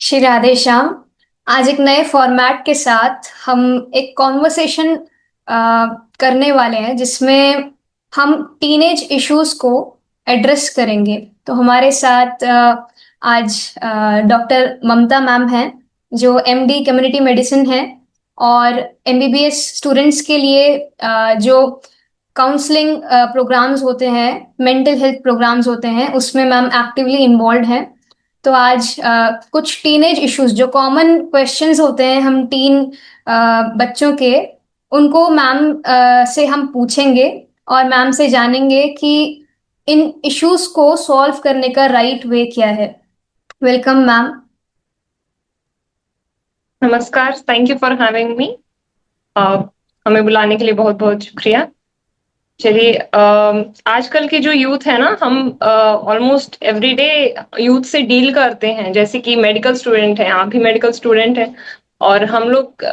श्री राधे श्याम। आज एक नए फॉर्मेट के साथ हम एक कॉन्वर्सेशन करने वाले हैं जिसमें हम टीनेज इश्यूज को एड्रेस करेंगे। तो हमारे साथ आज डॉक्टर ममता मैम हैं जो एमडी कम्युनिटी मेडिसिन है और एमबीबीएस स्टूडेंट्स के लिए जो काउंसलिंग प्रोग्राम्स होते हैं, मेंटल हेल्थ प्रोग्राम्स होते हैं, उसमें मैम एक्टिवली इन्वॉल्व हैं। तो आज कुछ टीनेज इश्यूज जो कॉमन क्वेश्चंस होते हैं हम टीन बच्चों के, उनको मैम से हम पूछेंगे और मैम से जानेंगे कि इन इश्यूज को सॉल्व करने का राइट वे क्या है। Welcome ma'am. नमस्कार, thank you for having me. हमें बुलाने के लिए बहुत बहुत शुक्रिया। चलिए, आजकल के जो यूथ है ना, हम ऑलमोस्ट एवरीडे यूथ से डील करते हैं। जैसे कि मेडिकल स्टूडेंट हैं, आप भी मेडिकल स्टूडेंट हैं। और हम लोग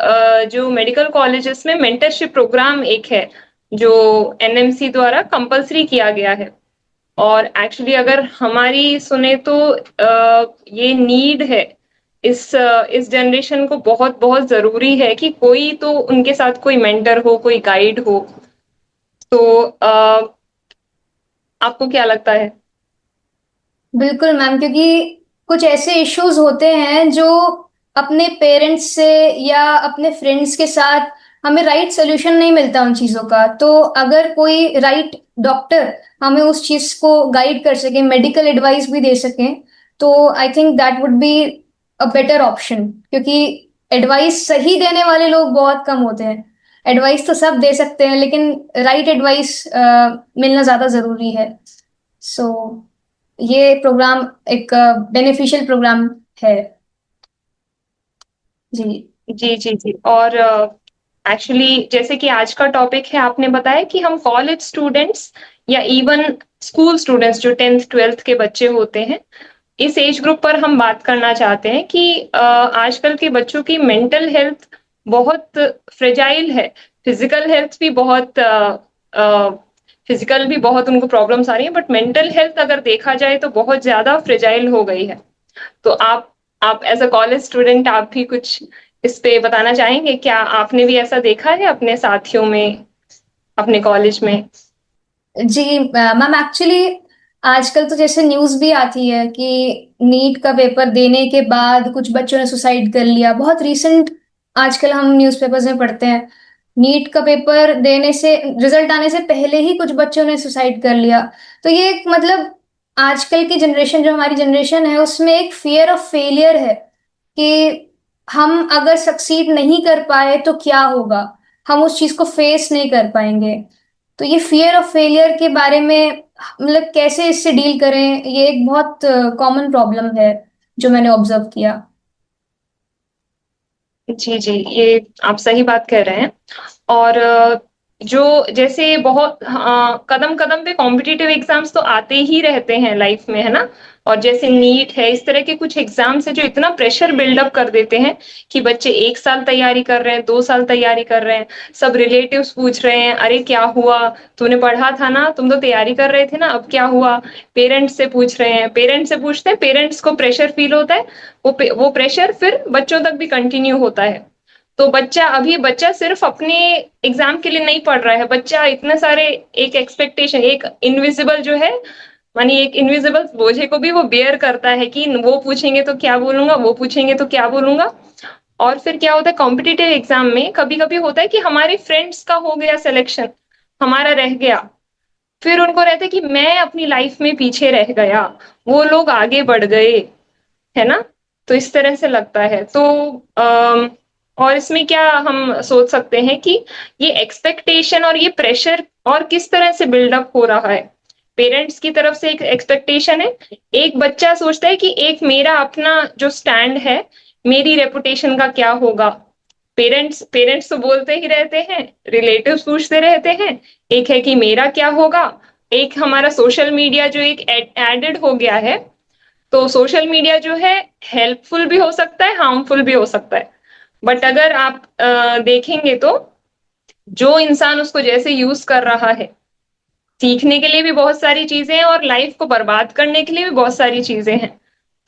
जो मेडिकल कॉलेजेस में मेंटरशिप प्रोग्राम एक है जो एनएमसी द्वारा कंपलसरी किया गया है। और एक्चुअली अगर हमारी सुने तो ये नीड है। इस जनरेशन को बहुत बहुत जरूरी है कि कोई तो उनके साथ कोई मेंटर हो, कोई गाइड हो। तो आपको क्या लगता है? बिल्कुल मैम, क्योंकि कुछ ऐसे इश्यूज होते हैं जो अपने पेरेंट्स से या अपने फ्रेंड्स के साथ हमें राइट सोल्यूशन नहीं मिलता उन चीज़ों का। तो अगर कोई राइट डॉक्टर हमें उस चीज़ को गाइड कर सके, मेडिकल एडवाइस भी दे सके, तो I think that would be a better option. क्योंकि एडवाइस सही देने वाले लोग बहुत कम होते हैं। एडवाइस तो सब दे सकते हैं, लेकिन राइट एडवाइस मिलना ज़्यादा ज़रूरी है। सो ये प्रोग्राम एक बेनिफिशियल प्रोग्राम है। जी। जी जी जी। और एक्चुअली जैसे कि आज का टॉपिक है, आपने बताया कि हम कॉलेज स्टूडेंट्स या इवन स्कूल स्टूडेंट्स जो 10th 12th के बच्चे होते हैं, इस एज ग्रुप पर हम बात करना चाहते हैं कि आजकल के बच्चों की मेंटल हेल्थ बहुत फ्रेजाइल है। फिजिकल हेल्थ भी बहुत फिजिकल भी बहुत उनको प्रॉब्लम्स आ रही हैं, बट मेंटल हेल्थ अगर देखा जाए तो बहुत ज्यादा फ्रेजाइल हो गई है। तो आप एज अ कॉलेज स्टूडेंट, आप भी कुछ इस पे बताना चाहेंगे? क्या आपने भी ऐसा देखा है अपने साथियों में, अपने कॉलेज में? जी मैम, एक्चुअली आजकल तो जैसे न्यूज़ भी आती है कि नीट का पेपर देने के बाद कुछ बच्चों ने सुसाइड कर लिया। बहुत रीसेंट आजकल हम न्यूज़पेपर्स में पढ़ते हैं, नीट का पेपर देने से, रिजल्ट आने से पहले ही कुछ बच्चों ने सुसाइड कर लिया। तो ये एक मतलब आजकल की जनरेशन, जो हमारी जनरेशन है, उसमें एक फियर ऑफ फेलियर है कि हम अगर सक्सीड नहीं कर पाए तो क्या होगा, हम उस चीज को फेस नहीं कर पाएंगे। तो ये फियर ऑफ फेलियर के बारे में मतलब कैसे इससे डील करें, ये एक बहुत कॉमन प्रॉब्लम है जो मैंने ऑब्जर्व किया। जी जी, ये आप सही बात कह रहे हैं। और जो जैसे बहुत कदम कदम पे कॉम्पिटिटिव एग्जाम्स तो आते ही रहते हैं लाइफ में, है ना? और जैसे नीट है, इस तरह के कुछ एग्जाम्स है जो इतना प्रेशर बिल्डअप कर देते हैं कि बच्चे 1 साल तैयारी कर रहे हैं, 2 साल तैयारी कर रहे हैं। सब रिलेटिव्स पूछ रहे हैं, अरे क्या हुआ, तूने पढ़ा था ना, तुम तो तैयारी कर रहे थे ना, अब क्या हुआ? पेरेंट्स से पूछ रहे हैं, पेरेंट्स से पूछते हैं, पेरेंट्स को प्रेशर फील होता है। वो प्रेशर फिर बच्चों तक भी कंटिन्यू होता है। तो बच्चा सिर्फ अपने एग्जाम के लिए नहीं पढ़ रहा है, बच्चा इतने सारे एक एक्सपेक्टेशन, एक इनविजिबल जो है, मानी एक इनविजिबल बोझे को भी वो बेयर करता है कि वो पूछेंगे तो क्या बोलूंगा, वो पूछेंगे तो क्या बोलूंगा। और फिर क्या होता है कॉम्पिटिटिव एग्जाम में, कभी कभी होता है कि हमारे फ्रेंड्स का हो गया सिलेक्शन, हमारा रह गया। फिर उनको रहता है कि मैं अपनी लाइफ में पीछे रह गया, वो लोग आगे बढ़ गए, है ना? तो इस तरह से लगता है। तो और इसमें क्या हम सोच सकते हैं कि ये एक्सपेक्टेशन और ये प्रेशर और किस तरह से बिल्डअप हो रहा है? पेरेंट्स की तरफ से एक एक्सपेक्टेशन है, एक बच्चा सोचता है कि एक मेरा अपना जो स्टैंड है, मेरी रेपुटेशन का क्या होगा। पेरेंट्स पेरेंट्स तो बोलते ही रहते हैं, रिलेटिव्स पूछते रहते हैं, एक है कि मेरा क्या होगा। एक हमारा सोशल मीडिया जो एक एडेड हो गया है। तो सोशल मीडिया जो है, हेल्पफुल भी हो सकता है, हार्मफुल भी हो सकता है। बट अगर आप देखेंगे तो जो इंसान उसको जैसे यूज कर रहा है, सीखने के लिए भी बहुत सारी चीजें हैं और लाइफ को बर्बाद करने के लिए भी बहुत सारी चीजें हैं।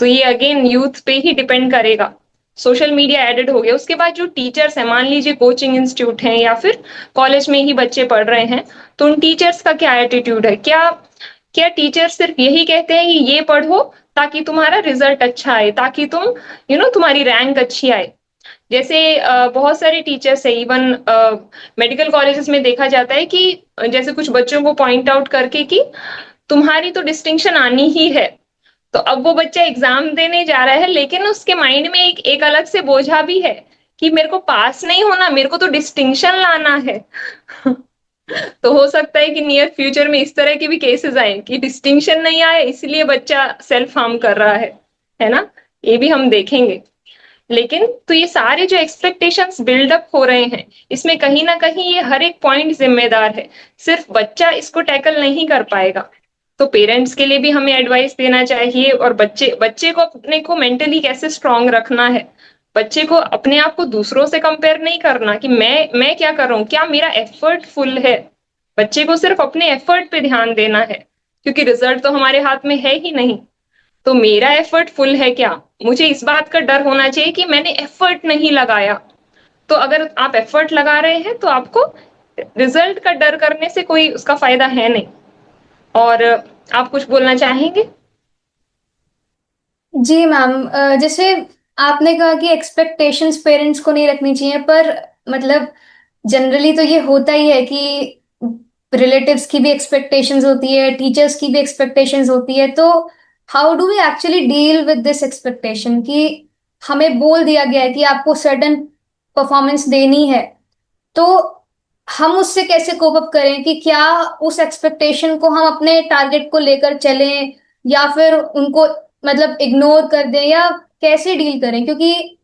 तो ये अगेन यूथ पे ही डिपेंड करेगा। सोशल मीडिया एडेड हो गया, उसके बाद जो टीचर्स हैं, मान लीजिए कोचिंग इंस्टीट्यूट हैं या फिर कॉलेज में ही बच्चे पढ़ रहे हैं, तो उन टीचर्स का क्या एटीट्यूड है? क्या क्या टीचर सिर्फ यही कहते हैं कि ये पढ़ो ताकि तुम्हारा रिजल्ट अच्छा आए, ताकि तुम तुम्हारी रैंक अच्छी आए? जैसे बहुत सारे टीचर्स है, इवन मेडिकल कॉलेजेस में देखा जाता है कि जैसे कुछ बच्चों को पॉइंट आउट करके कि तुम्हारी तो डिस्टिंक्शन आनी ही है। तो अब वो बच्चा एग्जाम देने जा रहा है, लेकिन उसके माइंड में एक अलग से बोझा भी है कि मेरे को पास नहीं होना, मेरे को तो डिस्टिंक्शन लाना है। तो हो सकता है कि नियर फ्यूचर में इस तरह के भी केसेस आए कि डिस्टिंक्शन नहीं आए, इसलिए बच्चा सेल्फ हार्म कर रहा है ना? ये भी हम देखेंगे। लेकिन तो ये सारे जो एक्सपेक्टेशंस बिल्डअप हो रहे हैं, इसमें कहीं ना कहीं ये हर एक पॉइंट जिम्मेदार है। सिर्फ बच्चा इसको टैकल नहीं कर पाएगा। तो पेरेंट्स के लिए भी हमें एडवाइस देना चाहिए, और बच्चे बच्चे को अपने को मेंटली कैसे स्ट्रांग रखना है। बच्चे को अपने आप को दूसरों से कंपेयर नहीं करना कि मैं क्या कर रहा हूँ, क्या मेरा एफर्ट फुल है। बच्चे को सिर्फ अपने एफर्ट पे ध्यान देना है, क्योंकि रिजल्ट तो हमारे हाथ में है ही नहीं। तो मेरा एफर्ट फुल है क्या? मुझे इस बात का डर होना चाहिए कि मैंने एफर्ट नहीं लगाया। तो अगर आप एफर्ट लगा रहे हैं तो आपको रिजल्ट का डर करने से कोई उसका फायदा है नहीं। और आप कुछ बोलना चाहेंगे? जी मैम, जैसे आपने कहा कि एक्सपेक्टेशंस पेरेंट्स को नहीं रखनी चाहिए, पर मतलब जनरली तो ये होता ही है कि रिलेटिव्स की भी एक्सपेक्टेशंस होती है, टीचर्स की भी एक्सपेक्टेशंस होती है। तो how do we actually deal with this expectation कि हमें बोल दिया गया है कि आपको सर्टेन परफॉर्मेंस देनी है, तो हम उससे कैसे कोप अप करें? कि क्या उस एक्सपेक्टेशन को हम अपने टारगेट को लेकर चलें, या फिर उनको मतलब इग्नोर कर दें, या कैसे डील करें? क्योंकि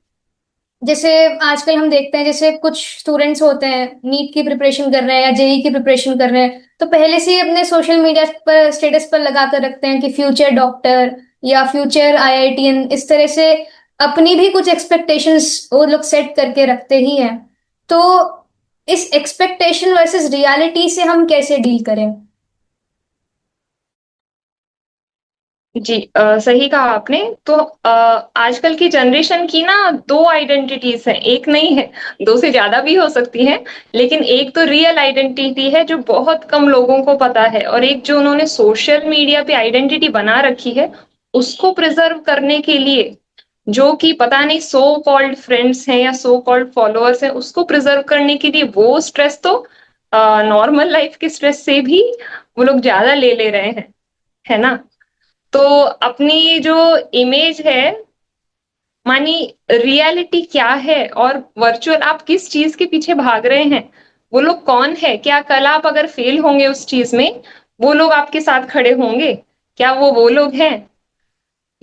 जैसे आजकल हम देखते हैं, जैसे कुछ स्टूडेंट्स होते हैं नीट की प्रिपरेशन कर रहे हैं या जेई की प्रिपरेशन कर रहे हैं, तो पहले से ही अपने सोशल मीडिया पर स्टेटस पर लगा कर रखते हैं कि फ्यूचर डॉक्टर या फ्यूचर आईआईटीएन, इस तरह से अपनी भी कुछ एक्सपेक्टेशंस वो लोग सेट करके रखते ही हैं। तो इस एक्सपेक्टेशन वर्सेस रियलिटी से हम कैसे डील करें? जी, सही कहा आपने। तो आजकल की जनरेशन की ना दो आइडेंटिटीज हैं, एक नहीं है, दो से ज्यादा भी हो सकती हैं। लेकिन एक तो रियल आइडेंटिटी है जो बहुत कम लोगों को पता है, और एक जो उन्होंने सोशल मीडिया पे आइडेंटिटी बना रखी है, उसको प्रिजर्व करने के लिए, जो कि पता नहीं सो कॉल्ड फ्रेंड्स हैं या सो कॉल्ड फॉलोअर्स हैं, उसको प्रिजर्व करने के लिए वो स्ट्रेस तो नॉर्मल लाइफ के स्ट्रेस से भी वो लोग ज्यादा ले ले रहे हैं, है ना? तो अपनी जो इमेज है, मानी रियलिटी क्या है और वर्चुअल आप किस चीज के पीछे भाग रहे हैं, वो लोग कौन है? क्या कल आप अगर फेल होंगे उस चीज में, वो लोग आपके साथ खड़े होंगे? क्या वो लोग हैं?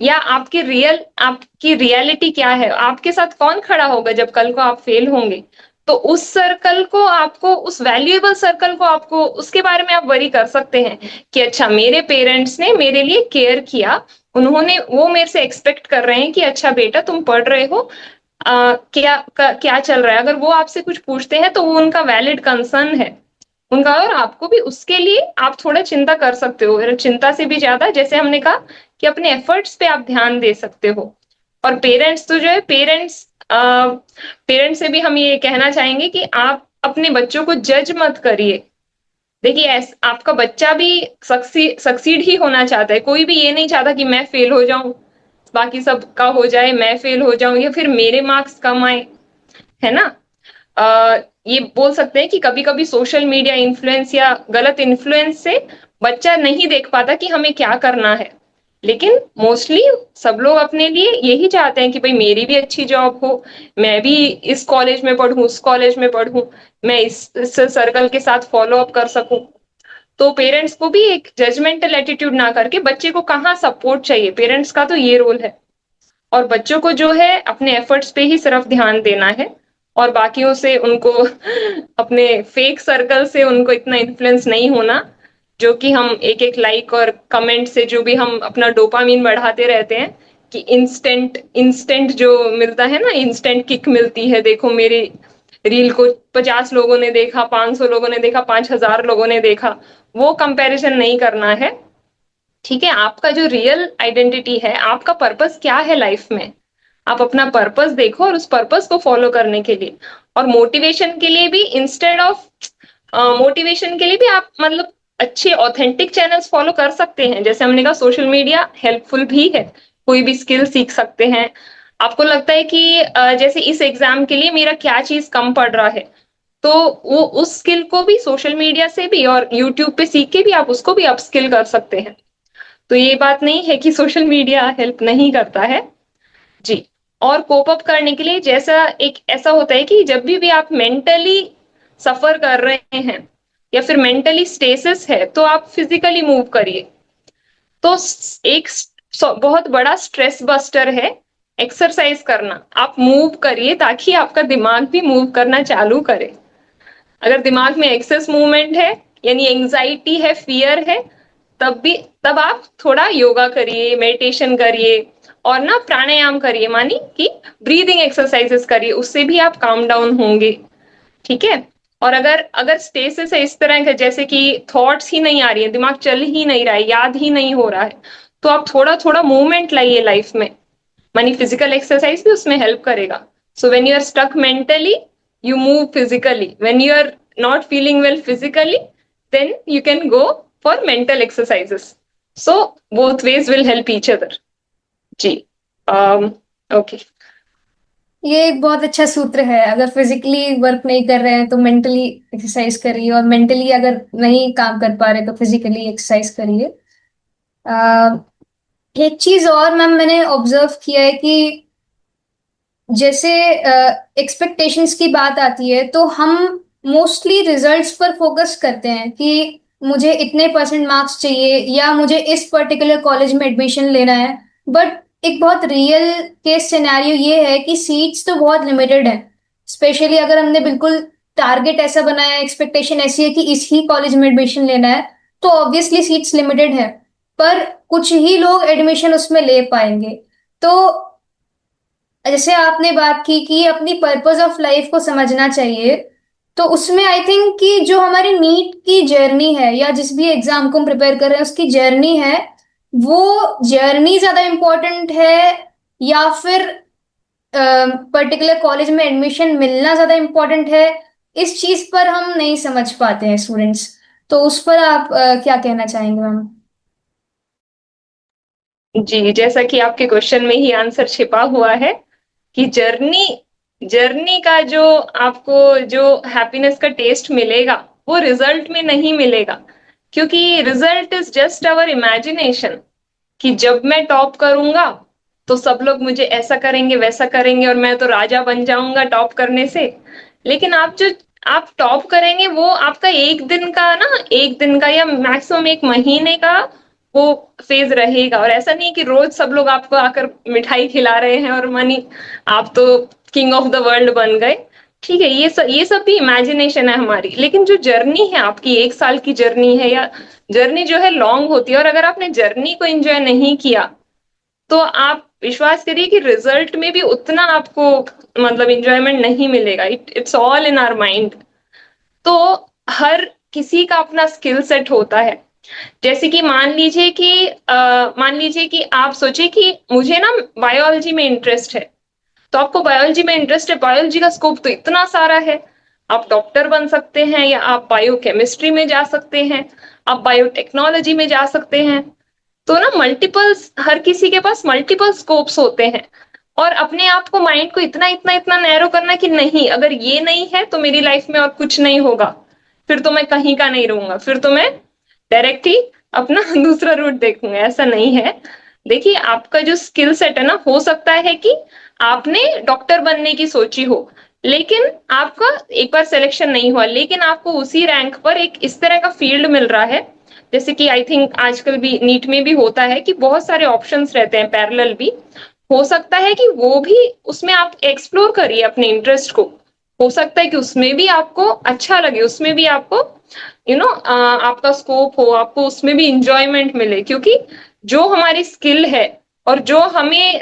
या आपकी रियलिटी क्या है? आपके साथ कौन खड़ा होगा जब कल को आप फेल होंगे? तो उस सर्कल को आपको, उस वैल्यूएबल सर्कल को आपको, उसके बारे में आप वरी कर सकते हैं कि अच्छा मेरे पेरेंट्स ने मेरे लिए केयर किया, उन्होंने वो मेरे से एक्सपेक्ट कर रहे हैं कि अच्छा बेटा तुम पढ़ रहे हो, क्या चल रहा है? अगर वो आपसे कुछ पूछते हैं तो वो उनका वैलिड कंसर्न है उनका, और आपको भी उसके लिए आप थोड़ा चिंता कर सकते हो। चिंता से भी ज्यादा, जैसे हमने कहा कि अपने एफर्ट्स पे आप ध्यान दे सकते हो। और पेरेंट्स तो जो है, पेरेंट्स से भी हम ये कहना चाहेंगे कि आप अपने बच्चों को जज मत करिए। देखिए, आपका बच्चा भी सक्सीड ही होना चाहता है, कोई भी ये नहीं चाहता कि मैं फेल हो जाऊं, बाकी सब का हो जाए, मैं फेल हो जाऊं या फिर मेरे मार्क्स कम आए, है ना? ये बोल सकते हैं कि कभी कभी सोशल मीडिया इन्फ्लुएंस या गलत इन्फ्लुएंस से बच्चा नहीं देख पाता कि हमें क्या करना है। लेकिन मोस्टली सब लोग अपने लिए यही चाहते हैं कि भाई मेरी भी अच्छी जॉब हो, मैं भी इस कॉलेज में पढ़ूं, उस कॉलेज में पढ़ूं, मैं इस सर्कल के साथ फॉलो अप कर सकूं। तो पेरेंट्स को भी एक जजमेंटल एटीट्यूड ना करके बच्चे को कहाँ सपोर्ट चाहिए, पेरेंट्स का तो ये रोल है। और बच्चों को जो है अपने एफर्ट्स पे ही सिर्फ ध्यान देना है, और बाकियों से उनको अपने फेक सर्कल से उनको इतना इन्फ्लुएंस नहीं होना, जो कि हम एक एक लाइक और कमेंट से जो भी हम अपना डोपामीन बढ़ाते रहते हैं कि इंस्टेंट इंस्टेंट जो मिलता है ना, इंस्टेंट किक मिलती है, देखो मेरी रील को 50 लोगों ने देखा, 500 लोगों ने देखा, 5000 लोगों ने देखा, वो कंपैरिजन नहीं करना है। ठीक है, आपका जो रियल आइडेंटिटी है, आपका पर्पस क्या है लाइफ में, आप अपना पर्पस देखो और उस पर्पस को फॉलो करने के लिए, और मोटिवेशन के लिए भी इंस्टेड ऑफ मोटिवेशन के लिए भी आप मतलब अच्छे ऑथेंटिक चैनल्स फॉलो कर सकते हैं। जैसे हमने कहा सोशल मीडिया हेल्पफुल भी है, कोई भी स्किल सीख सकते हैं। आपको लगता है कि जैसे इस एग्जाम के लिए मेरा क्या चीज कम पड़ रहा है, तो वो उस स्किल को भी सोशल मीडिया से भी और यूट्यूब पे सीख के भी आप उसको भी अपस्किल कर सकते हैं। तो ये बात नहीं है कि सोशल मीडिया हेल्प नहीं करता है। जी। और कोप अप करने के लिए जैसा एक ऐसा होता है कि जब भी आप मेंटली सफर कर रहे हैं या फिर मेंटली स्टेसिस है, तो आप फिजिकली मूव करिए। तो एक बहुत बड़ा स्ट्रेस बस्टर है एक्सरसाइज करना। आप मूव करिए ताकि आपका दिमाग भी मूव करना चालू करे। अगर दिमाग में एक्सेस मूवमेंट है, यानी एंजाइटी है, फियर है, तब भी तब आप थोड़ा योगा करिए, मेडिटेशन करिए, और ना प्राणायाम करिए, मानी कि ब्रीदिंग एक्सरसाइजेस करिए, उससे भी आप काम डाउन होंगे। ठीक है। और अगर अगर स्टेसिस है इस तरह का, जैसे कि थॉट्स ही नहीं आ रही है, दिमाग चल ही नहीं रहा है, याद ही नहीं हो रहा है, तो आप थोड़ा थोड़ा मूवमेंट लाइए लाइफ में, मानी फिजिकल एक्सरसाइज भी उसमें हेल्प करेगा। So when you are stuck mentally, you move physically. When you're not feeling well physically, then you can go for mental exercises. So both ways will help each other. जी। um, okay. ये एक बहुत अच्छा सूत्र है, अगर physically work नहीं कर रहे हैं तो मेंटली एक्सरसाइज करिए, और मेंटली अगर नहीं काम कर पा रहे तो फिजिकली एक्सरसाइज करिए। अ, एक चीज और मैम मैंने ऑब्जर्व किया है कि जैसे एक्सपेक्टेशंस की बात आती है तो हम मोस्टली रिजल्ट्स पर फोकस करते हैं कि मुझे इतने परसेंट मार्क्स चाहिए या मुझे इस पर्टिकुलर कॉलेज में एडमिशन लेना है। बट एक बहुत रियल केस सिनेरियो ये है कि सीट्स तो बहुत लिमिटेड है। स्पेशली अगर हमने बिल्कुल टारगेट ऐसा बनाया है, एक्सपेक्टेशन ऐसी है कि इस ही कॉलेज में एडमिशन लेना है, तो ऑब्वियसली सीट्स लिमिटेड है। पर कुछ ही लोग एडमिशन उसमें ले पाएंगे। तो जैसे आपने बात की कि अपनी पर्पस ऑफ लाइफ को समझना चाहिए, तो उसमें आई थिंक कि जो हमारी नीट की जर्नी है या जिस भी एग्जाम को हम प्रिपेयर कर रहे हैं उसकी जर्नी है, वो जर्नी ज्यादा इम्पोर्टेंट है या फिर पर्टिकुलर कॉलेज में एडमिशन मिलना ज्यादा इम्पोर्टेंट है? इस चीज पर हम नहीं समझ पाते हैं स्टूडेंट्स। तो उस पर आप क्या कहना चाहेंगे मैम? जी, जैसा कि आपके क्वेश्चन में ही आंसर छिपा हुआ है कि जर्नी जर्नी का जो आपको जो हैप्पीनेस का टेस्ट मिलेगा, वो रिजल्ट में नहीं मिलेगा। क्योंकि result is just our imagination, कि जब मैं टॉप करूंगा तो सब लोग मुझे ऐसा करेंगे वैसा करेंगे और मैं तो राजा बन जाऊंगा टॉप करने से। लेकिन आप टॉप करेंगे, वो आपका एक दिन का ना, एक दिन का या मैक्सिमम एक महीने का वो फेज रहेगा। और ऐसा नहीं कि रोज सब लोग आपको आकर मिठाई खिला रहे हैं और मानी आप तो किंग ऑफ द वर्ल्ड बन गए। ठीक है, ये सब भी इमेजिनेशन है हमारी। लेकिन जो जर्नी है आपकी, 1 साल की जर्नी है, या जर्नी जो है लॉन्ग होती है, और अगर आपने जर्नी को एंजॉय नहीं किया, तो आप विश्वास करिए कि रिजल्ट में भी उतना आपको मतलब इंजॉयमेंट नहीं मिलेगा। It's all in our mind. तो हर किसी का अपना स्किल सेट होता है। जैसे कि मान लीजिए कि आप सोचे कि मुझे ना बायोलॉजी में इंटरेस्ट है, तो आपको बायोलॉजी में इंटरेस्ट है, बायोलॉजी का स्कोप तो इतना सारा है। आप डॉक्टर बन सकते हैं, या आप बायोकेमिस्ट्री में जा सकते हैं, आप बायोटेक्नोलॉजी में जा सकते हैं। तो ना मल्टीपल्स, हर किसी के पास मल्टीपल स्कोप्स होते हैं। और अपने आप को, माइंड को इतना इतना इतना नैरो करना कि नहीं, अगर ये नहीं है तो मेरी लाइफ में और कुछ नहीं होगा, फिर तो मैं कहीं का नहीं रहूंगा, फिर तो मैं डायरेक्ट ही अपना दूसरा रूट देखूंगा। ऐसा नहीं है। देखिए, आपका जो स्किल सेट है ना, हो सकता है कि आपने डॉक्टर बनने की सोची हो, लेकिन आपका एक बार सिलेक्शन नहीं हुआ, लेकिन आपको उसी रैंक पर एक इस तरह का फील्ड मिल रहा है। जैसे कि आई थिंक आजकल भी नीट में भी होता है कि बहुत सारे ऑप्शंस रहते हैं पैरेलल भी। हो सकता है कि वो भी, उसमें आप एक्सप्लोर करिए अपने इंटरेस्ट को। हो सकता है कि उसमें भी आपको अच्छा लगे, उसमें भी आपको आपका स्कोप हो, आपको उसमें भी इंजॉयमेंट मिले। क्योंकि जो हमारी स्किल है और जो हमें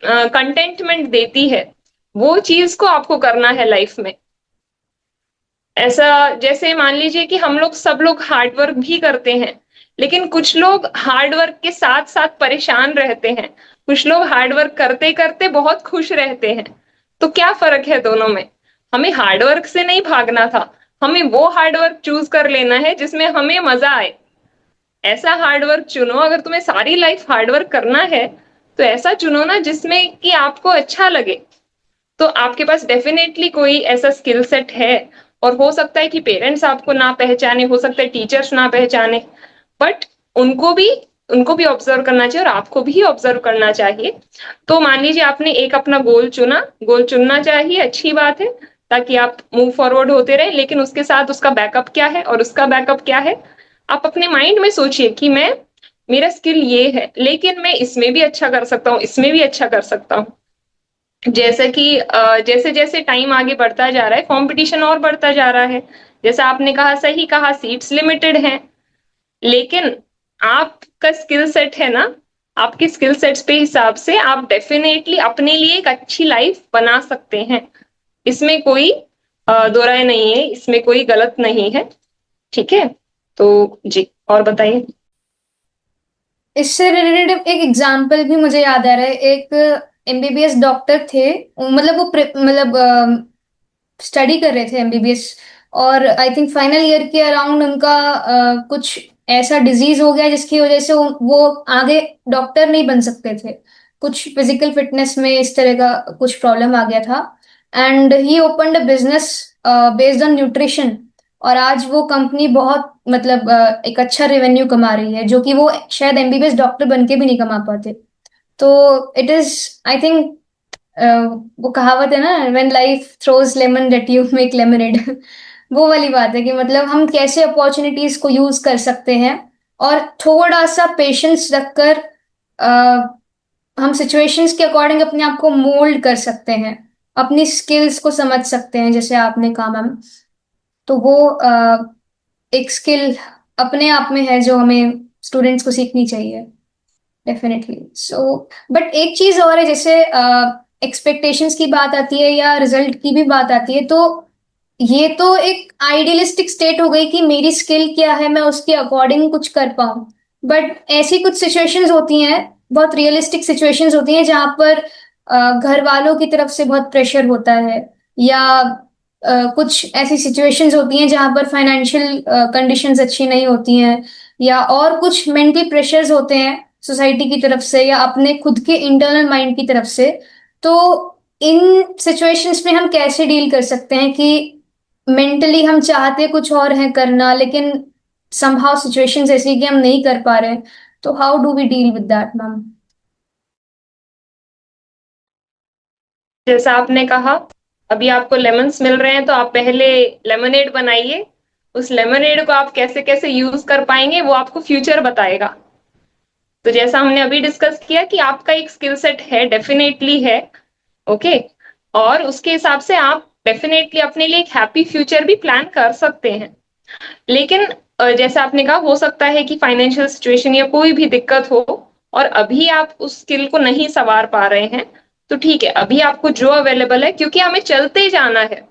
कंटेंटमेंट देती है, वो चीज को आपको करना है लाइफ में। ऐसा, जैसे मान लीजिए कि हम लोग सब लोग हार्ड वर्क भी करते हैं, लेकिन कुछ लोग हार्ड वर्क के साथ साथ परेशान रहते हैं, कुछ लोग हार्ड वर्क करते करते बहुत खुश रहते हैं। तो क्या फर्क है दोनों में? हमें हार्ड वर्क से नहीं भागना था, हमें वो हार्ड वर्क चूज कर लेना है जिसमें हमें मजा आए। ऐसा हार्ड वर्क चुनो, अगर तुम्हें सारी लाइफ हार्ड वर्क करना है तो ऐसा चुनो ना जिसमें कि आपको अच्छा लगे। तो आपके पास डेफिनेटली कोई ऐसा स्किल सेट है, और हो सकता है कि पेरेंट्स आपको ना पहचाने, हो सकता है टीचर्स ना पहचाने, बट उनको भी उनको भी ऑब्जर्व करना चाहिए और आपको भी ऑब्जर्व करना चाहिए। तो मान लीजिए आपने एक अपना गोल चुना, गोल चुनना चाहिए, अच्छी बात है, ताकि आप मूव फॉरवर्ड होते रहे, लेकिन उसके साथ उसका बैकअप क्या है और उसका बैकअप क्या है, आप अपने माइंड में सोचिए कि मैं, मेरा स्किल ये है लेकिन मैं इसमें भी अच्छा कर सकता हूँ, इसमें भी अच्छा कर सकता हूँ। जैसे कि जैसे जैसे टाइम आगे बढ़ता जा रहा है, कंपटीशन और बढ़ता जा रहा है। जैसा आपने कहा, सही कहा, सीट्स लिमिटेड हैं, लेकिन आपका स्किल सेट है ना, आपके स्किल सेट्स पे हिसाब से आप डेफिनेटली अपने लिए एक अच्छी लाइफ बना सकते हैं। इसमें कोई दो राय नहीं है, इसमें कोई गलत नहीं है। ठीक है, तो जी, और बताइए। इससे रिलेटेड एक एग्जाम्पल भी मुझे याद आ रहा है। एक एमबीबीएस डॉक्टर थे, मतलब वो मतलब स्टडी कर रहे थे एमबीबीएस, और आई थिंक फाइनल ईयर के अराउंड उनका कुछ ऐसा डिजीज हो गया जिसकी वजह से वो आगे डॉक्टर नहीं बन सकते थे। कुछ फिजिकल फिटनेस में इस तरह का कुछ प्रॉब्लम आ गया था, and he opened a business based on nutrition. और आज वो कंपनी बहुत मतलब एक अच्छा रेवेन्यू कमा रही है, जो कि वो शायद एमबीबीएस डॉक्टर बन के भी नहीं कमा पाते। तो इट इज, आई थिंक, वो कहावत है ना, when life throws lemon let you make lemonade. वो वाली बात है कि मतलब हम कैसे अपॉर्चुनिटीज को यूज कर सकते हैं, और थोड़ा सा पेशेंस रखकर हम सिचुएशंस के अकॉर्डिंग अपने आप को मोल्ड कर सकते हैं, अपनी स्किल्स को समझ सकते हैं, जैसे आपने कहा मैम। तो वो एक स्किल अपने आप में है जो हमें स्टूडेंट्स को सीखनी चाहिए, डेफिनेटली। सो बट एक चीज और है, जैसे एक्सपेक्टेशंस की बात आती है या रिजल्ट की भी बात आती है, तो ये तो एक आइडियलिस्टिक स्टेट हो गई कि मेरी स्किल क्या है, मैं उसके अकॉर्डिंग कुछ कर पाऊं। बट ऐसी कुछ सिचुएशंस होती हैं, बहुत रियलिस्टिक सिचुएशंस होती हैं, जहां पर घर वालों की तरफ से बहुत प्रेशर होता है, या कुछ ऐसी सिचुएशंस होती हैं जहां पर फाइनेंशियल कंडीशंस अच्छी नहीं होती हैं, या और कुछ मेंटल प्रेशर्स होते हैं सोसाइटी की तरफ से या अपने खुद के इंटरनल माइंड की तरफ से। तो इन सिचुएशंस में हम कैसे डील कर सकते हैं कि मेंटली हम चाहते कुछ और है करना, लेकिन समहाउ सिचुएशंस ऐसी कि हम नहीं कर पा रहे हैं। तो how do we deal with that ma'am? जैसा आपने कहा, अभी आपको लेमन्स मिल रहे हैं तो आप पहले लेमनेड बनाइए। उस लेमनेड को आप कैसे कैसे यूज कर पाएंगे वो आपको फ्यूचर बताएगा। तो जैसा हमने अभी डिस्कस किया कि आपका एक स्किल सेट है, डेफिनेटली है, ओके, और उसके हिसाब से आप डेफिनेटली अपने लिए एक हैप्पी फ्यूचर भी प्लान कर सकते हैं। लेकिन जैसा आपने कहा, हो सकता है कि फाइनेंशियल सिचुएशन या कोई भी दिक्कत हो और अभी आप उस स्किल को नहीं संवार पा रहे हैं, तो ठीक है, अभी आपको जो अवेलेबल है, क्योंकि हमें चलते जाना है।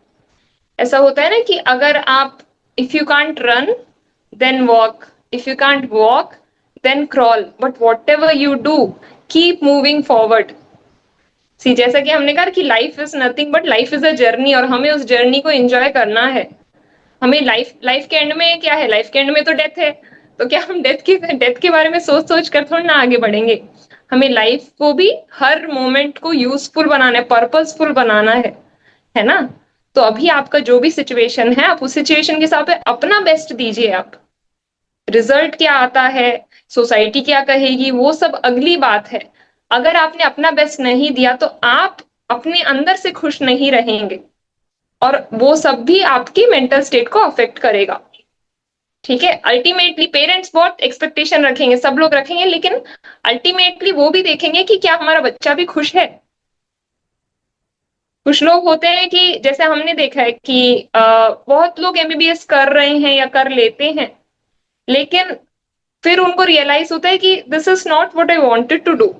ऐसा होता है ना कि अगर आप, if you can't run then walk, if you can't walk then crawl, but whatever you do keep moving forward. See, जैसा कि हमने कहा कि life is nothing but life is a journey, और हमें उस जर्नी को एंजॉय करना है। हमें लाइफ लाइफ के एंड में क्या है, लाइफ के एंड में तो डेथ है। तो क्या हम डेथ के बारे में सोच सोच कर थोड़ा ना आगे बढ़ेंगे? हमें लाइफ को भी, हर मोमेंट को यूजफुल बनाना है, पर्पसफुल बनाना है ना? तो अभी आपका जो भी सिचुएशन है, आप उस सिचुएशन के हिसाब से अपना बेस्ट दीजिए। आप, रिजल्ट क्या आता है, सोसाइटी क्या कहेगी, वो सब अगली बात है। अगर आपने अपना बेस्ट नहीं दिया तो आप अपने अंदर से खुश नहीं रहेंगे, और वो सब भी आपकी मेंटल स्टेट को अफेक्ट करेगा। ठीक है, अल्टीमेटली पेरेंट्स बहुत एक्सपेक्टेशन रखेंगे, सब लोग रखेंगे, लेकिन अल्टीमेटली वो भी देखेंगे कि क्या हमारा बच्चा भी खुश है। कुछ लोग होते हैं कि जैसे हमने देखा है कि बहुत लोग एमबीबीएस कर रहे हैं या कर लेते हैं, लेकिन फिर उनको रियलाइज होता है कि this is not what I wanted to do.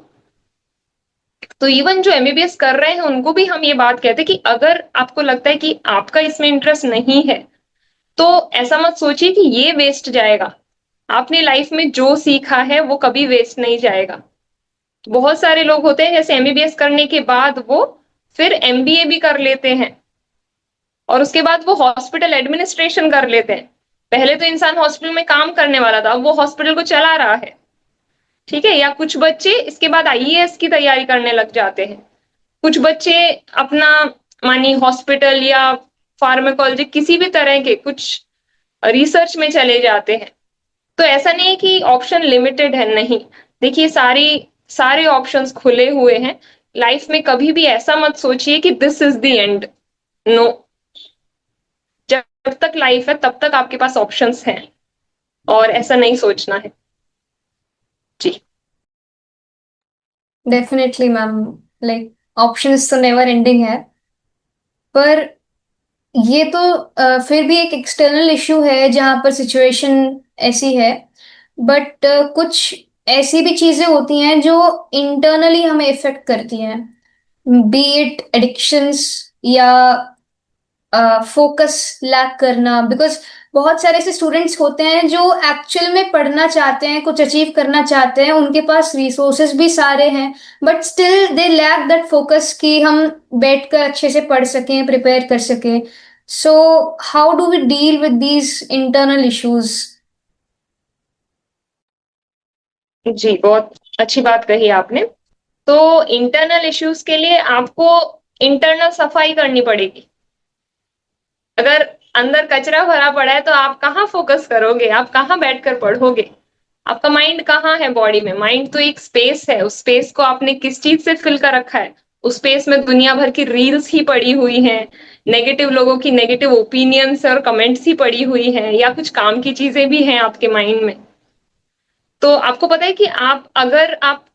तो इवन जो एमबीबीएस कर रहे हैं उनको भी हम ये बात कहते हैं कि अगर आपको लगता है कि आपका इसमें इंटरेस्ट नहीं है, तो ऐसा मत सोचिए कि ये वेस्ट जाएगा। आपने लाइफ में जो सीखा है वो कभी वेस्ट नहीं जाएगा। बहुत सारे लोग होते हैं जैसे एमबीबीएस करने के बाद वो फिर एमबीए भी कर लेते हैं और उसके बाद वो हॉस्पिटल एडमिनिस्ट्रेशन कर लेते हैं। पहले तो इंसान हॉस्पिटल में काम करने वाला था, अब वो हॉस्पिटल को चला रहा है। ठीक है, या कुछ बच्चे इसके बाद आईएएस की तैयारी करने लग जाते हैं। कुछ बच्चे अपना मानी हॉस्पिटल या फार्माकोलॉजी किसी भी तरह के कुछ रिसर्च में चले जाते हैं। तो ऐसा नहीं है कि ऑप्शन लिमिटेड है, नहीं। देखिए सारी सारे ऑप्शंस खुले हुए हैं। लाइफ में कभी भी ऐसा मत सोचिए कि this is the end. No, जब तक लाइफ है तब तक आपके पास ऑप्शंस हैं और ऐसा नहीं सोचना है। जी। डेफिनेटली मैम, लाइक ऑप्शंस तो नेवर एंडिंग है, पर ये तो फिर भी एक एक्सटर्नल इशू है जहां पर सिचुएशन ऐसी है। बट कुछ ऐसी भी चीजें होती हैं जो इंटरनली हमें इफेक्ट करती हैं, बी इट एडिक्शंस या फोकस लैक करना। बिकॉज बहुत सारे ऐसे स्टूडेंट्स होते हैं जो एक्चुअल में पढ़ना चाहते हैं, कुछ अचीव करना चाहते हैं, उनके पास रिसोर्सेज भी सारे हैं, but still they lack that focus कि हम बैठकर अच्छे से पढ़ सकें, प्रिपेयर कर सकें। So how do we deal with these internal issues? जी, बहुत अच्छी बात कही आपने। तो इंटरनल इश्यूज के लिए आपको इंटरनल सफाई करनी पड़ेगी। अगर अंदर कचरा भरा पड़ा है तो आप कहाँ फोकस करोगे, आप कहाँ बैठकर पढ़ोगे? आपका माइंड कहाँ है बॉडी में? माइंड तो एक स्पेस है, उस स्पेस को आपने किस चीज से फिल कर रखा है? उस स्पेस में दुनिया भर की रील्स ही पड़ी हुई हैं, नेगेटिव लोगों की नेगेटिव ओपिनियंस और कमेंट्स ही पड़ी हुई हैं, या कुछ काम की चीजें भी हैं आपके माइंड में। तो आपको पता है कि अगर आप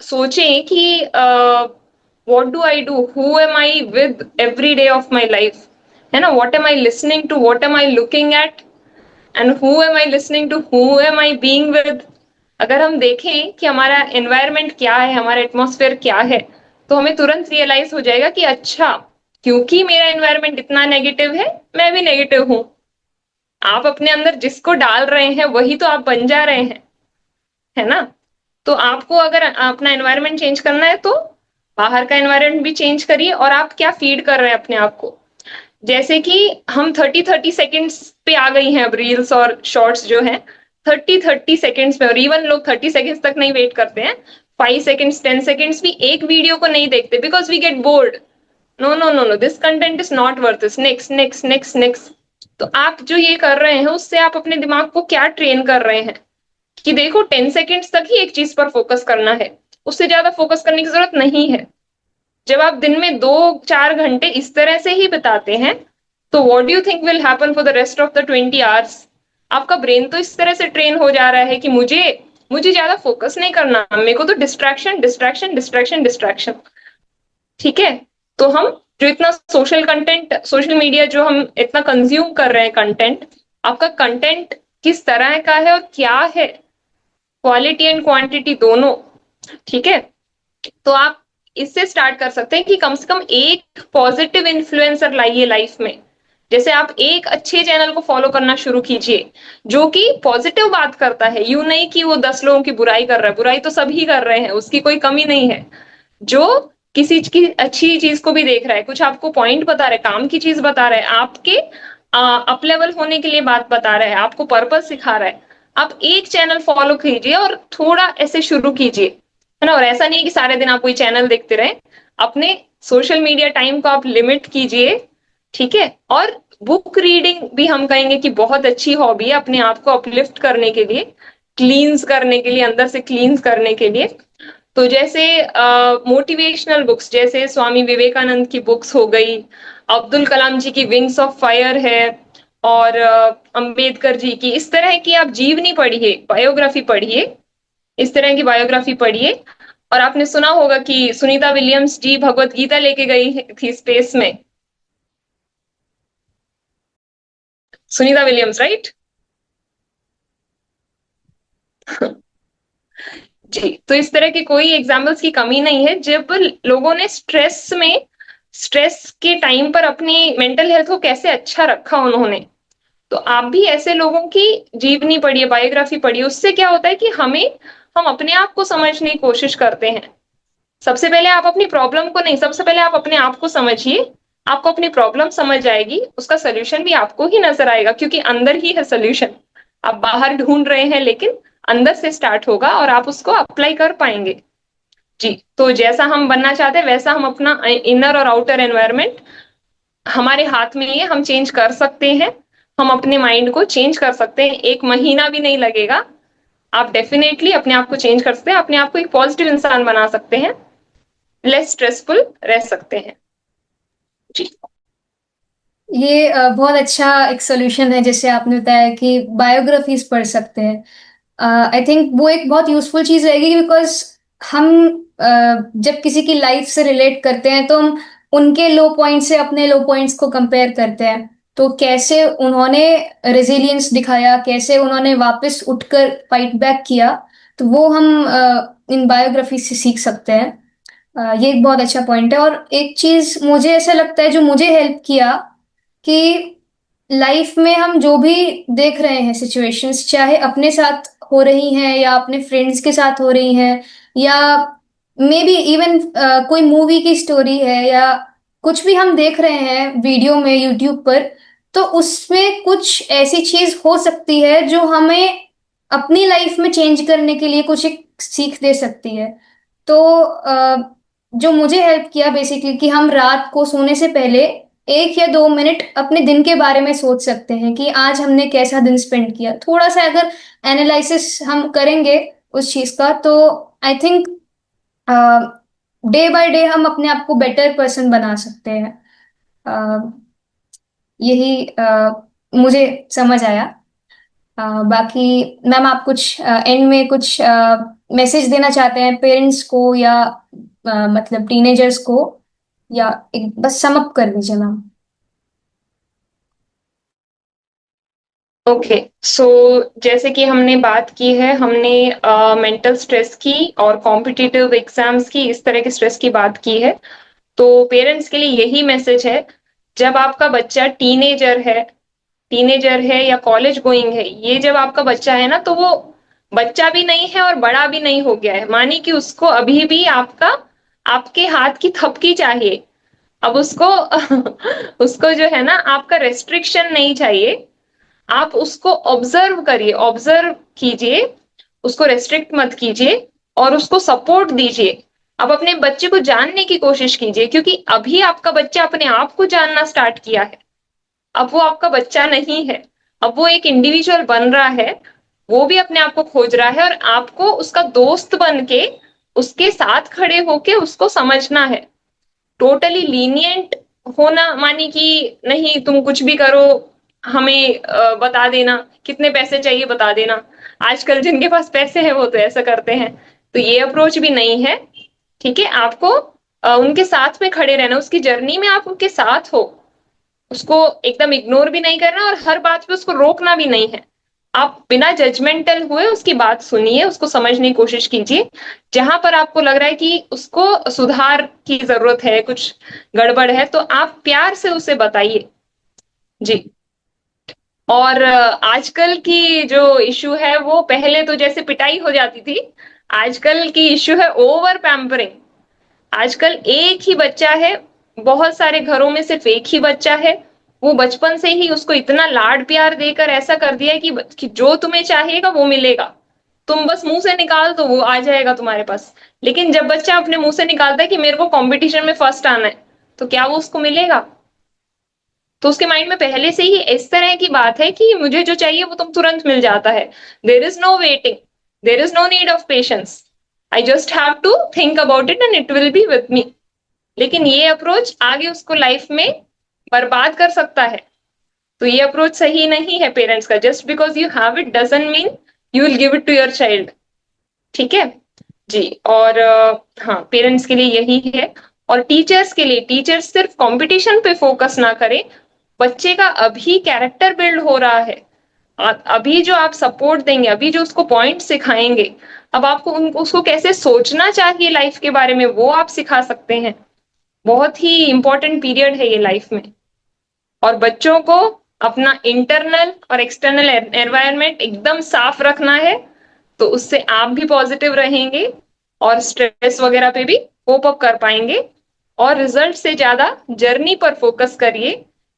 सोचें कि what do I do, who am I with every day of my life, है ना, what am I listening to, what am I looking at, and who am I listening to, who am I being with. अगर हम देखें कि हमारा environment क्या है, हमारा एटमॉस्फेयर क्या है, तो हमें तुरंत रियलाइज हो जाएगा कि अच्छा, क्योंकि मेरा एनवायरनमेंट इतना नेगेटिव है, मैं भी नेगेटिव हूं। आप अपने अंदर जिसको डाल रहे हैं वही तो आप बन जा रहे हैं, है ना? तो आपको अगर अपना एनवायरनमेंट चेंज करना है तो बाहर का एनवायरनमेंट भी चेंज करिए, और आप क्या फीड कर रहे हैं अपने आप को। जैसे कि हम 30-30 सेकेंड्स पे आ गई हैं अब रील्स और शॉर्ट्स जो है। 30-30 सेकेंड्स में, और इवन लोग 30 सेकेंड्स तक नहीं वेट करते हैं, 5 सेकेंड्स 10 सेकेंड्स भी एक वीडियो को नहीं देखते, because we get bored. No no no no, this content is not worth this, next next next next. तो आप जो ये कर रहे हैं उससे आप अपने दिमाग को क्या ट्रेन कर रहे हैं कि देखो 10 सेकेंड्स तक ही एक चीज पर फोकस करना है, उससे ज्यादा फोकस करने की जरूरत नहीं है। जब आप दिन में 2-4 घंटे इस तरह से ही बिताते हैं, तो what do you think will happen for the rest of the 20 hours? आपका ब्रेन तो इस तरह से ट्रेन हो जा रहा है कि मुझे मुझे ज्यादा फोकस नहीं करना, मेरे को तो डिस्ट्रैक्शन डिस्ट्रैक्शन डिस्ट्रैक्शन डिस्ट्रैक्शन। ठीक है, तो हम जो इतना सोशल कंटेंट, सोशल मीडिया जो हम इतना कंज्यूम कर रहे हैं कंटेंट, आपका कंटेंट किस तरह का है और क्या है, क्वालिटी एंड क्वांटिटी दोनों। ठीक है, तो आप इससे स्टार्ट कर सकते हैं कि कम से कम एक पॉजिटिव इन्फ्लुएंसर लाइए लाइफ में। जैसे आप एक अच्छे चैनल को फॉलो करना शुरू कीजिए जो कि पॉजिटिव बात करता है, यूं नहीं कि वो 10 लोगों की बुराई कर रहा है, बुराई तो सभी कर रहे हैं, उसकी कोई कमी नहीं है। जो किसी की अच्छी चीज को भी देख रहा है, कुछ आपको पॉइंट बता रहा है, काम की चीज बता रहा है, आपके अप लेवल होने के लिए बात बता रहा है, आपको पर्पस सिखा रहा है, आप एक चैनल फॉलो कीजिए और थोड़ा ऐसे शुरू कीजिए, है ना। और ऐसा नहीं है कि सारे दिन आप कोई चैनल देखते रहे, अपने सोशल मीडिया टाइम को आप लिमिट कीजिए। ठीक है, और बुक रीडिंग भी हम कहेंगे कि बहुत अच्छी हॉबी है अपने आप को अपलिफ्ट करने के लिए, क्लींस करने के लिए, अंदर से क्लींस करने के लिए। तो जैसे मोटिवेशनल बुक्स, जैसे स्वामी विवेकानंद की बुक्स हो गई, अब्दुल कलाम जी की विंग्स ऑफ फायर है, और अंबेडकर जी की, इस तरह की आप जीवनी पढ़िए, बायोग्राफी पढ़िए, इस तरह की बायोग्राफी पढ़िए। और आपने सुना होगा कि सुनीता विलियम्स जी भगवत गीता लेके गई थी स्पेस में, सुनीता विलियम्स, राइट? जी, तो इस तरह के कोई एग्जाम्पल्स की कमी नहीं है। जब लोगों ने स्ट्रेस के टाइम पर अपनी मेंटल हेल्थ को कैसे अच्छा रखा उन्होंने, तो आप भी ऐसे लोगों की जीवनी पढ़िए, बायोग्राफी पढ़िए, उससे क्या होता है कि हम अपने आप को समझने की कोशिश करते हैं। सबसे पहले आप अपनी प्रॉब्लम को नहीं, सबसे पहले आप अपने आप को समझिए, आपको अपनी प्रॉब्लम समझ आएगी, उसका सॉल्यूशन भी आपको ही नजर आएगा, क्योंकि अंदर ही है सॉल्यूशन। आप बाहर ढूंढ रहे हैं लेकिन अंदर से स्टार्ट होगा और आप उसको अप्लाई कर पाएंगे। जी, तो जैसा हम बनना चाहते हैं वैसा हम अपना इनर और आउटर एनवायरनमेंट हमारे हाथ में ही है, हम चेंज कर सकते हैं। हम अपने माइंड को चेंज कर सकते हैं, 1 महीना भी नहीं लगेगा। आप डेफिनेटली अपने आप को चेंज कर सकते हैं, अपने आप को एक पॉजिटिव इंसान बना सकते हैं, लेस स्ट्रेसफुल रह सकते हैं। जी। ये बहुत अच्छा एक सोल्यूशन है, जैसे आपने बताया कि बायोग्राफीज पढ़ सकते हैं। आई थिंक वो एक बहुत यूजफुल चीज रहेगी, बिकॉज हम जब किसी की लाइफ से रिलेट करते हैं तो हम उनके लो पॉइंट से अपने लो पॉइंट्स को कंपेयर करते हैं। तो कैसे उन्होंने रेजिलियंस दिखाया, कैसे उन्होंने वापस उठकर फाइट बैक किया, तो वो हम इन बायोग्राफी से सीख सकते हैं। ये एक बहुत अच्छा पॉइंट है। और एक चीज मुझे ऐसा लगता है जो मुझे हेल्प किया, कि लाइफ में हम जो भी देख रहे हैं सिचुएशंस, चाहे अपने साथ हो रही हैं या अपने फ्रेंड्स के साथ हो रही हैं, या मे बी इवन कोई मूवी की स्टोरी है, या कुछ भी हम देख रहे हैं वीडियो में यूट्यूब पर, तो उसमें कुछ ऐसी चीज हो सकती है जो हमें अपनी लाइफ में चेंज करने के लिए कुछ एक सीख दे सकती है। तो जो मुझे हेल्प किया बेसिकली, कि हम रात को सोने से पहले 1 या 2 मिनट अपने दिन के बारे में सोच सकते हैं कि आज हमने कैसा दिन स्पेंड किया। थोड़ा सा अगर एनालिसिस हम करेंगे उस चीज का, तो I think day by day हम अपने आप को बेटर पर्सन बना सकते हैं। अ, यही मुझे समझ आया। बाकी मैम, आप कुछ एंड में कुछ मैसेज देना चाहते हैं पेरेंट्स को, या मतलब टीनेजर्स को, या एक बस सम अप कर दीजिए मैम। ओके, सो जैसे कि हमने बात की है, हमने मेंटल स्ट्रेस की और कॉम्पिटिटिव एग्जाम्स की, इस तरह के स्ट्रेस की बात की है। तो पेरेंट्स के लिए यही मैसेज है, जब आपका बच्चा टीनेजर है या कॉलेज गोइंग है, ये जब आपका बच्चा है ना, तो वो बच्चा भी नहीं है और बड़ा भी नहीं हो गया है, मानी कि उसको अभी भी आपके हाथ की थपकी चाहिए। अब उसको उसको जो है ना, आपका रेस्ट्रिक्शन नहीं चाहिए। आप उसको ऑब्जर्व करिए, ऑब्जर्व कीजिए, उसको रेस्ट्रिक्ट मत कीजिए और उसको सपोर्ट दीजिए। अब अपने बच्चे को जानने की कोशिश कीजिए, क्योंकि अभी आपका बच्चा अपने आप को जानना स्टार्ट किया है। अब वो आपका बच्चा नहीं है, अब वो एक इंडिविजुअल बन रहा है, वो भी अपने आप को खोज रहा है, और आपको उसका दोस्त बन के उसके साथ खड़े होके उसको समझना है। टोटली लीनियंट होना मानी कि नहीं तुम कुछ भी करो, हमें बता देना कितने पैसे चाहिए, बता देना। आजकल जिनके पास पैसे हैं वो तो ऐसा करते हैं। तो ये अप्रोच भी नहीं है। ठीक है, आपको उनके साथ में खड़े रहना, उसकी जर्नी में आप उनके साथ हो। उसको एकदम इग्नोर भी नहीं करना और हर बात पे उसको रोकना भी नहीं है। आप बिना जजमेंटल हुए उसकी बात सुनिए, उसको समझने की कोशिश कीजिए। जहां पर आपको लग रहा है कि उसको सुधार की जरूरत है, कुछ गड़बड़ है, तो आप प्यार से उसे बताइए। जी। और आजकल की जो इशू है, वो पहले तो जैसे पिटाई हो जाती थी, आजकल की इशू है ओवर पैम्परिंग। आजकल एक ही बच्चा है, बहुत सारे घरों में सिर्फ एक ही बच्चा है। वो बचपन से ही उसको इतना लाड प्यार देकर ऐसा कर दिया है कि जो तुम्हें चाहिएगा वो मिलेगा। तुम बस मुंह से निकाल दो, वो आ जाएगा तुम्हारे पास। लेकिन जब बच्चा अपने मुंह से निकालता है कि मेरे को कंपटीशन में फर्स्ट आना है, तो क्या वो उसको मिलेगा? तो उसके माइंड में पहले से ही इस तरह की बात है कि मुझे जो चाहिए वो तुम तुरंत मिल जाता है। There is no waiting, there is no need of patience, I just have to think about it and it will be with me. लेकिन ये अप्रोच आगे उसको लाइफ में बर्बाद कर सकता है। तो ये अप्रोच सही नहीं है पेरेंट्स का। Just because you have it doesn't mean you will give it to your child. ठीक है जी। और हाँ, पेरेंट्स के लिए यही है। और टीचर्स के लिए, टीचर्स सिर्फ कंपटीशन पे फोकस ना करें। बच्चे का अभी कैरेक्टर बिल्ड हो रहा है, अभी जो आप सपोर्ट देंगे, अभी जो उसको पॉइंट सिखाएंगे, अब आपको उसको कैसे सोचना चाहिए लाइफ के बारे में, वो आप सिखा सकते हैं। बहुत ही इंपॉर्टेंट पीरियड है ये लाइफ में। और बच्चों को अपना इंटरनल और एक्सटर्नल एनवायरनमेंट एकदम साफ रखना है, तो उससे आप भी पॉजिटिव रहेंगे और स्ट्रेस वगैरह पे भी कोप अप कर पाएंगे। और रिजल्ट से ज्यादा जर्नी पर फोकस करिए,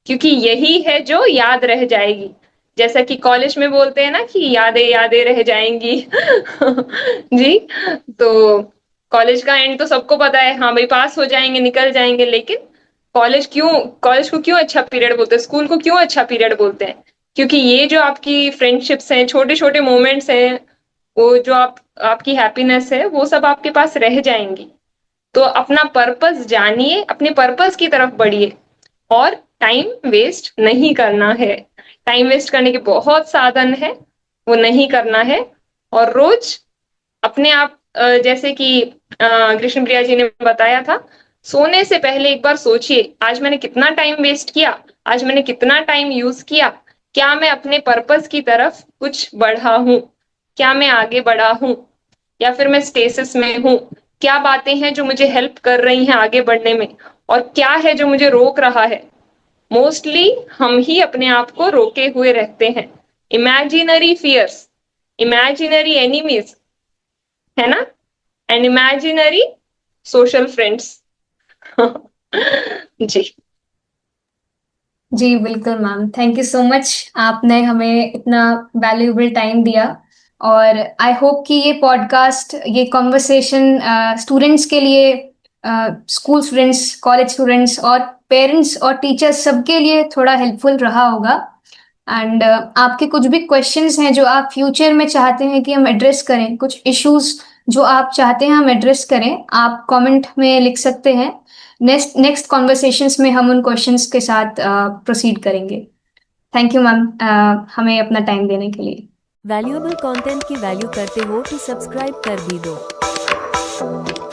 क्योंकि यही है जो याद रह जाएगी। जैसा कि कॉलेज में बोलते हैं ना कि यादें यादें रह जाएंगी। जी। तो कॉलेज का एंड तो सबको पता है, हाँ भाई पास हो जाएंगे निकल जाएंगे, लेकिन कॉलेज को क्यों अच्छा पीरियड बोलते हैं, स्कूल को क्यों अच्छा पीरियड बोलते हैं? क्योंकि ये जो आपकी फ्रेंडशिप्स हैं, छोटे छोटे मोमेंट्स हैं, वो जो आपकी हैप्पीनेस है, वो सब आपके पास रह जाएंगी। तो अपना पर्पस जानिए, अपने पर्पस की तरफ बढ़िए, और टाइम वेस्ट नहीं करना है। टाइम वेस्ट करने के बहुत साधन है, वो नहीं करना है। और रोज अपने आप जैसे कि कृष्ण प्रिया जी ने बताया था, सोने से पहले एक बार सोचिए, आज मैंने कितना टाइम वेस्ट किया, आज मैंने कितना टाइम यूज किया, क्या मैं अपने पर्पस की तरफ कुछ बढ़ा हूं, क्या मैं आगे बढ़ा हूं, या फिर मैं स्टेसिस में हूं, क्या बातें हैं जो मुझे हेल्प कर रही हैं आगे बढ़ने में, और क्या है जो मुझे रोक रहा है। मोस्टली हम ही अपने आप को रोके हुए रहते हैं। इमेजिनरी फियर्स, इमेजिनरी एनिमीज, है ना, एंड इमेजिनरी सोशल फ्रेंड्स। जी। जी बिल्कुल ma'am, thank you so much. आपने हमें इतना वैल्यूएबल टाइम दिया, और आई होप कि ये पॉडकास्ट, ये कॉन्वर्सेशन स्टूडेंट्स के लिए, स्कूल स्टूडेंट्स, कॉलेज स्टूडेंट्स और पेरेंट्स और टीचर्स सबके लिए थोड़ा हेल्पफुल रहा होगा। एंड आपके कुछ भी क्वेश्चंस हैं जो आप फ्यूचर में चाहते हैं कि हम एड्रेस करें, कुछ इश्यूज जो आप चाहते हैं हम एड्रेस करें, आप कमेंट में लिख सकते हैं। नेक्स्ट नेक्स्ट कॉन्वर्सेशंस में हम उन क्वेश्चंस के साथ प्रोसीड करेंगे। थैंक यू मैम, हमें अपना टाइम देने के लिए। वैल्यूएबल कंटेंट की वैल्यू करते हो तो सब्सक्राइब कर भी दो।